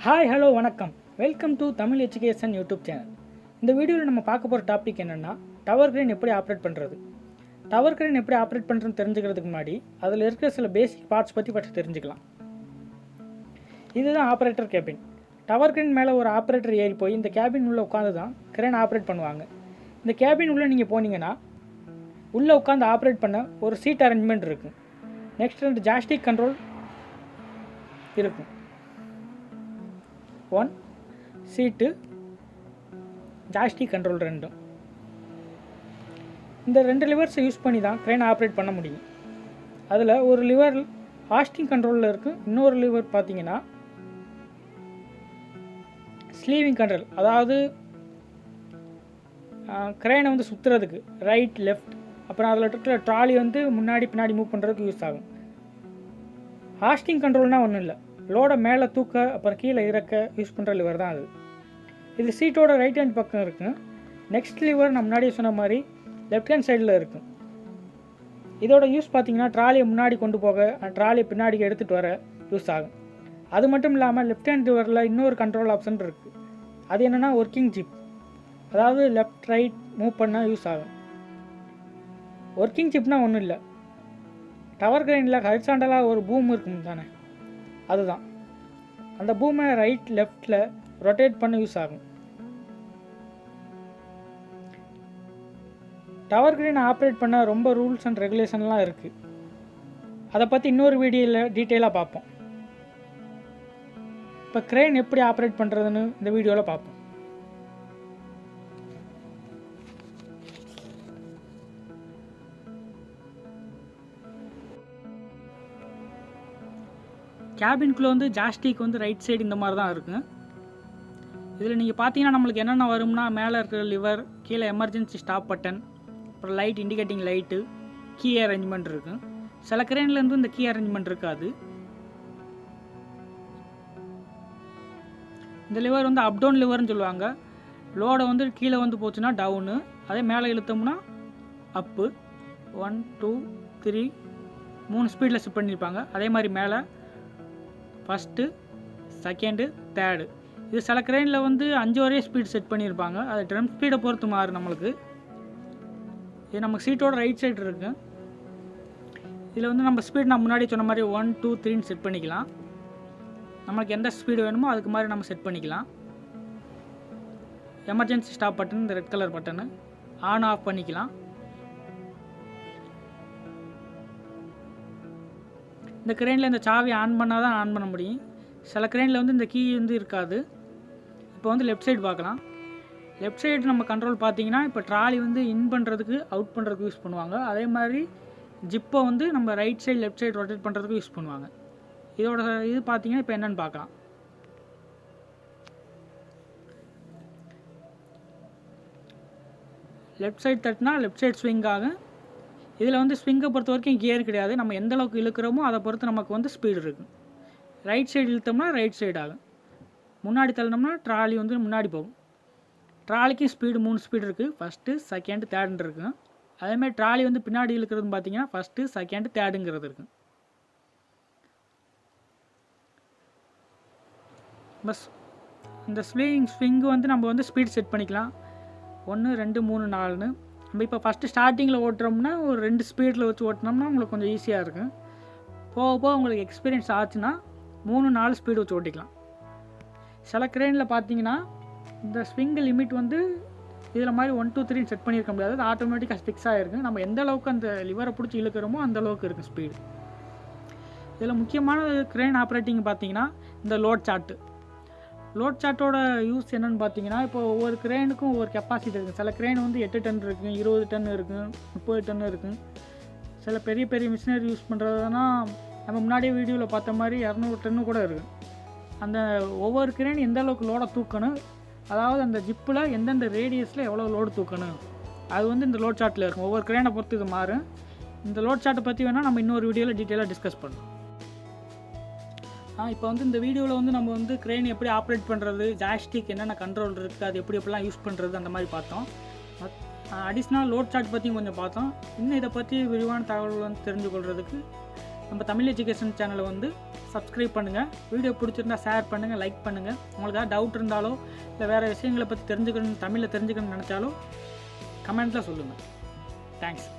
Hi hello வணக்கம். Welcome to Tamil education YouTube channel. இந்த வீடியோவில் நம்ம பார்க்க போகிற டாபிக் என்னென்னா, டவர் கிரேன் எப்படி ஆப்ரேட் பண்ணுறது. டவர் கிரேன் எப்படி ஆப்ரேட் பண்ணுறதுன்னு தெரிஞ்சுக்கிறதுக்கு முன்னாடி அதில் இருக்கிற சில பேசிக் பார்ட்ஸ் பற்றி ஃபஸ்ட்டு தெரிஞ்சுக்கலாம். இதுதான் ஆப்ரேட்டர் கேபின். டவர் கிரேன் மேலே ஒரு ஆப்ரேட்டர் ஏறி போய் இந்த கேபின் உள்ளே உட்காந்து தான் கிரேன் ஆப்ரேட் பண்ணுவாங்க. இந்த கேபின் உள்ளே நீங்கள் போனீங்கன்னா உள்ளே உட்காந்து ஆப்ரேட் பண்ண ஒரு சீட் அரேஞ்ச்மெண்ட் இருக்கும். நெக்ஸ்ட் 2 ஜாஸ்டிக் கண்ட்ரோல் இருக்கும். 1 சீட்டு, ஜாஸ்டிக் கண்ட்ரோல் 2. இந்த 2 லிவர்ஸை யூஸ் பண்ணி தான் க்ரேன் ஆப்ரேட் பண்ண முடியும். அதில் ஒரு லிவர் ஹாஸ்டிங் கண்ட்ரோலில் இருக்குது. இன்னொரு லிவர் பார்த்தீங்கன்னா ஸ்லீவிங் கண்ட்ரோல், அதாவது க்ரேனை வந்து சுற்றுறதுக்கு ரைட் லெஃப்ட், அப்புறம் அதில் இருக்கிற ட்ராலி வந்து முன்னாடி பின்னாடி மூவ் பண்ணுறதுக்கு யூஸ் ஆகும். ஹாஸ்டிங் கண்ட்ரோல்னால் ஒன்றும் இல்லை, லோடை மேலே தூக்க அப்புறம் கீழே இறக்க யூஸ் பண்ணுற லிவர் தான் அது. இது சீட்டோட ரைட் ஹேண்ட் பக்கம் இருக்குது. நெக்ஸ்ட் லிவர் நான் முன்னாடியே சொன்ன மாதிரி லெஃப்ட் ஹேண்ட் சைடில் இருக்குது. இதோட யூஸ் பார்த்தீங்கன்னா ட்ராலியை முன்னாடி கொண்டு போக, ட்ராலியை பின்னாடி எடுத்துகிட்டு வர யூஸ் ஆகும். அது மட்டும் இல்லாமல் லெஃப்ட் ஹேண்ட் லிவரில் இன்னொரு கண்ட்ரோல் ஆப்ஷன் இருக்குது. அது என்னென்னா ஒர்க்கிங் ஜிப், அதாவது லெஃப்ட் ரைட் மூவ் பண்ண யூஸ் ஆகும். ஒர்க்கிங் ஜிப்னால் ஒன்றும் இல்லை, டவர் கிரைனில் ஹரிசாண்டலாக ஒரு பூம் இருக்கும் தானே, அதுதான். அந்த பூமை ரைட் லெஃப்டில் ரொட்டேட் பண்ண யூஸ் ஆகும். டவர் கிரேனை ஆப்ரேட் பண்ண ரொம்ப ரூல்ஸ் அண்ட் ரெகுலேஷன்லாம் இருக்குது. அதை பற்றி இன்னொரு வீடியோவில் டீட்டெயிலாக பார்ப்போம். இப்போ கிரேன் எப்படி ஆப்ரேட் பண்ணுறதுன்னு இந்த வீடியோவில் பார்ப்போம். கேபின்குள்ளே வந்து ஜாஸ்டிக் வந்து ரைட் சைடு இந்த மாதிரி தான் இருக்குது. இதில் நீங்கள் பார்த்தீங்கன்னா நம்மளுக்கு என்னென்ன வரும்னா, மேலே இருக்கிற லிவர், கீழே எமர்ஜென்சி ஸ்டாப் பட்டன், அப்புறம் light indicating light, key arrangement இருக்குது. சில கிரேன்லேருந்து இந்த கீ அரேஞ்ச்மெண்ட் இருக்காது. இந்த லிவர் வந்து அப் டவுன் லிவர்னு சொல்லுவாங்க. லோடை வந்து கீழே வந்து போச்சுன்னா டவுனு, அதே மேலே இழுத்தோம்னா அப்பு. 1 2 3 3 ஸ்பீடில் செட் பண்ணியிருப்பாங்க. அதே மாதிரி மேலே ஃபஸ்ட்டு, செகண்டு, தேர்டு. இது சில கிரேனில் வந்து 5 வரையும் ஸ்பீட் செட் பண்ணியிருப்பாங்க. அது ட்ரம் ஸ்பீடை பொறுத்து மாறும் நம்மளுக்கு. இது நமக்கு சீட்டோட ரைட் சைடு இருக்குது. இதில் வந்து நம்ம ஸ்பீட் நான் முன்னாடி சொன்ன மாதிரி 1 2 3ன்னு செட் பண்ணிக்கலாம். நம்மளுக்கு எந்த ஸ்பீடு வேணுமோ அதுக்கு மாதிரி நம்ம செட் பண்ணிக்கலாம். எமர்ஜென்சி ஸ்டாப் பட்டன், இந்த red colour button on off பண்ணிக்கலாம். இந்த கிரேனில் இந்த சாவி ஆன் பண்ணால் தான் ஆன் பண்ண முடியும். சில கிரேனில் வந்து இந்த கீ வந்து இருக்காது. இப்போ வந்து லெஃப்ட் சைடு பார்க்கலாம். லெஃப்ட் சைடு நம்ம கண்ட்ரோல் பார்த்தீங்கன்னா, இப்போ ட்ராலி வந்து இன் பண்ணுறதுக்கு அவுட் பண்ணுறதுக்கு யூஸ் பண்ணுவாங்க. அதே மாதிரி ஜிப்பை வந்து நம்ம right side left side rotate பண்ணுறதுக்கு யூஸ் பண்ணுவாங்க. இதோட இது பார்த்தீங்கன்னா இப்போ என்னென்னு பார்க்கலாம். லெஃப்ட் சைடு தட்டினா லெஃப்ட் சைடு ஸ்விங் ஆகும். இதில் வந்து ஸ்விங்கை பொறுத்த வரைக்கும் கியர் கிடையாது. நம்ம எந்த அளவுக்கு இழுக்கிறோமோ அதை பொறுத்து நமக்கு வந்து ஸ்பீடு இருக்கும். ரைட் சைடு இழுத்தோம்னா ரைட் சைடு ஆகும். முன்னாடி தள்ளினோம்னா ட்ராலி வந்து முன்னாடி போகும். ட்ராலிக்கும் ஸ்பீடு 3 ஸ்பீடு இருக்குது. ஃபஸ்ட்டு, செகண்டு, தேர்டுன்னு இருக்குது. அதேமாதிரி ட்ராலி வந்து பின்னாடி இழுக்கிறதுன்னு பார்த்தீங்கன்னா ஃபஸ்ட்டு, செகண்டு, தேர்டுங்கிறது இருக்குது. பஸ் இந்த ஸ்விங்கு வந்து நம்ம வந்து ஸ்பீட் செட் பண்ணிக்கலாம். 1 2 3 4ன்னு. நம்ம இப்போ ஃபஸ்ட்டு ஸ்டார்டிங்கில் ஓட்டுறோம்னா ஒரு 2 ஸ்பீடில் வச்சு ஓட்டினோம்னா உங்களுக்கு கொஞ்சம் ஈஸியாக இருக்கும். போக போக உங்களுக்கு எக்ஸ்பீரியன்ஸ் ஆச்சுன்னா 3 4 ஸ்பீடு வச்சு ஓட்டிக்கலாம். சில கிரேனில் பார்த்தீங்கன்னா இந்த ஸ்விங் லிமிட் வந்து இதில் மாதிரி 1 2 3 செட் பண்ணியிருக்க முடியாது. அது ஆட்டோமேட்டிக்காக ஃபிக்ஸ் ஆகிருக்கு. நம்ம எந்த அளவுக்கு அந்த லிவரை பிடிச்சி இழுக்கிறோமோ அந்த அளவுக்கு இருக்கும் ஸ்பீடு. இதில் முக்கியமான கிரேன் ஆப்ரேட்டிங் பார்த்தீங்கன்னா இந்த லோட் சார்ட்டு. லோட் சார்ட்டோட யூஸ் என்னென்னு பார்த்தீங்கன்னா, இப்போ ஒவ்வொரு கிரேனுக்கும் ஒவ்வொரு கெப்பாசிட்டி இருக்குது. சில கிரேன் வந்து 8 டன் இருக்குது, 20 டன் இருக்குது, 30 டன் இருக்குது. சில பெரிய பெரிய மிஷினரி யூஸ் பண்ணுறதுனா நம்ம முன்னாடியே வீடியோவில் பார்த்த மாதிரி 200 டன்னு கூட இருக்குது. அந்த ஒவ்வொரு கிரேன் எந்த அளவுக்கு லோடை தூக்கணும், அதாவது அந்த ஜிப்பில் எந்தெந்த ரேடியஸில் எவ்வளோ லோடு தூக்கணும், அது வந்து இந்த லோட் சார்ட்டில் இருக்கும். ஒவ்வொரு கிரேனை பொறுத்து இது மாறும். இந்த லோட் சார்ட்டை பற்றி வேணால் நம்ம இன்னொரு வீடியோவில் டீட்டெயிலாக டிஸ்கஸ் பண்ணுவோம். இப்போ வந்து இந்த வீடியோவில் வந்து நம்ம வந்து கிரேன் எப்படி ஆப்ரேட் பண்ணுறது, ஜாஸ்டிக் என்னென்ன கண்ட்ரோல் இருக்குது, அது எப்படிலாம் யூஸ் பண்ணுறது அந்த மாதிரி பார்த்தோம். அடிஷ்னல் லோட் சார்ட் பற்றியும் கொஞ்சம் பார்த்தோம். இன்னும் இதை பற்றி விரிவான தகவல் வந்து தெரிஞ்சு கொள்கிறதுக்கு நம்ம தமிழ் எஜுகேஷன் சேனலை வந்து சப்ஸ்கிரைப் பண்ணுங்கள். வீடியோ பிடிச்சிருந்தா ஷேர் பண்ணுங்கள், லைக் பண்ணுங்கள். உங்களுக்கு ஏதாவது டவுட் இருந்தாலோ இல்லை வேறு விஷயங்களை பற்றி தெரிஞ்சுக்கணும், தமிழில் தெரிஞ்சுக்கணும்னு நினச்சாலும் கமெண்ட்டில் சொல்லுங்கள். தேங்க்ஸ்.